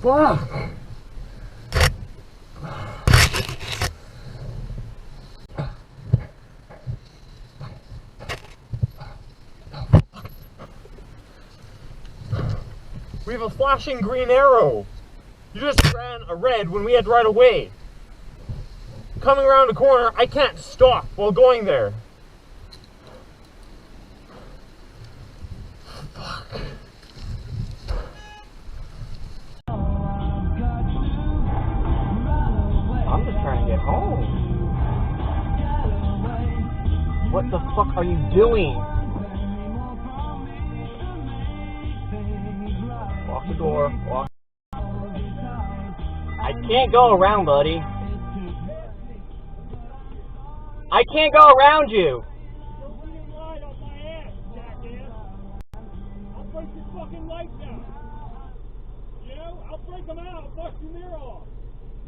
Fuck! We have a flashing green arrow. You just ran a red when we had right away. Coming around the corner, I can't stop while going there. Fuck. I'm just trying to get home. What the fuck are you doing? Lock the door. Lock. I can't go around, buddy. I can't go around you. You're running wide off my ass, jackass. I'll break your fucking lights out. You know? I'll break them out. I'll bust your mirror off.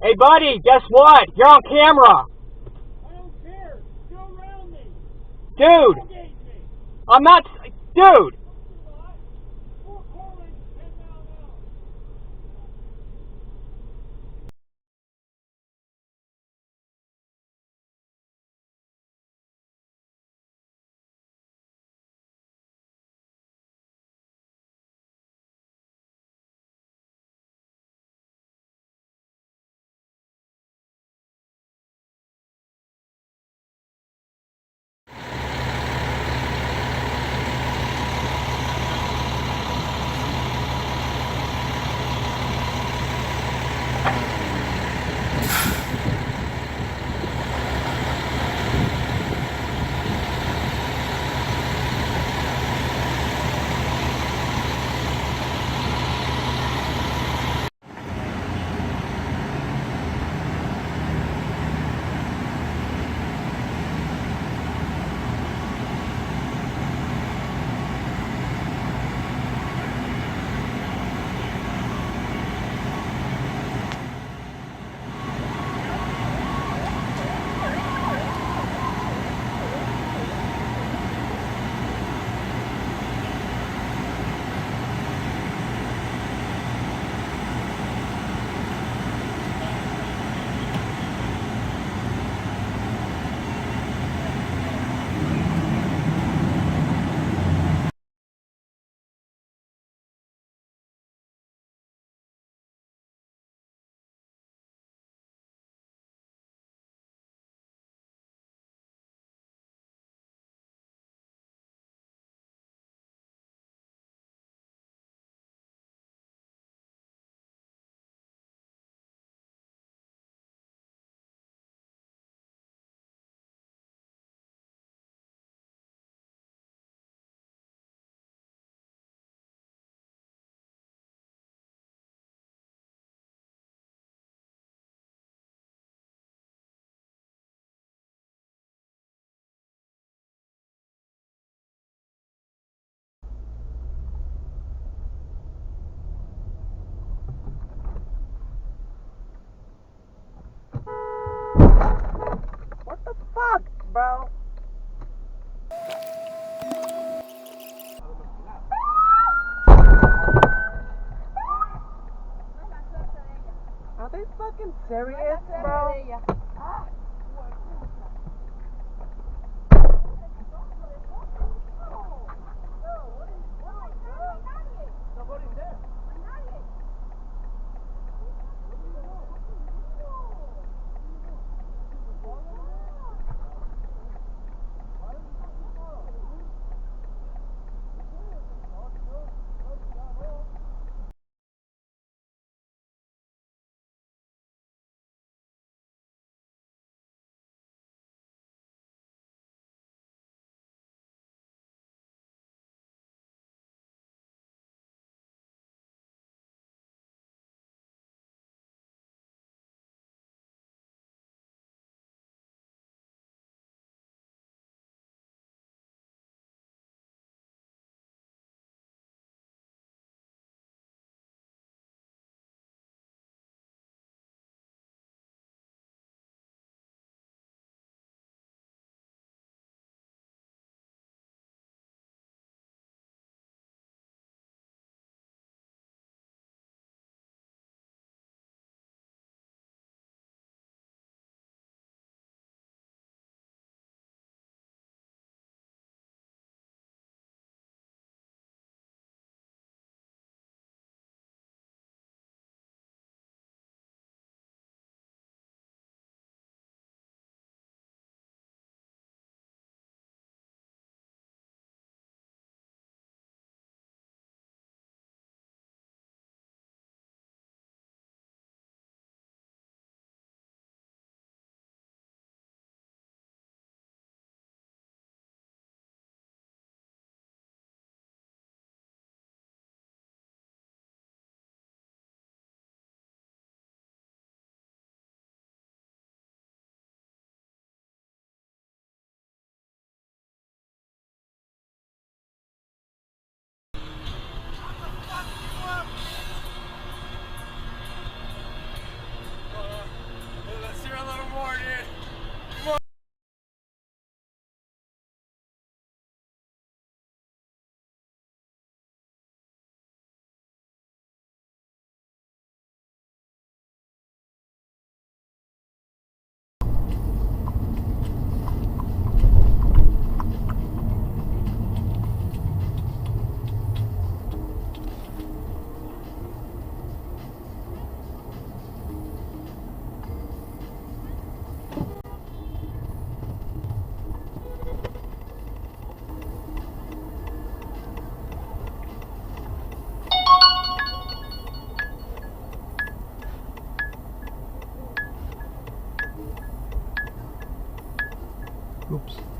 Hey, buddy, guess what? You're on camera. I don't care. Go around me. Dude. Tailgate me. I'm not... Dude. Four corners, 10 miles an hour. What the fuck, bro? Are they fucking serious, bro? Oops.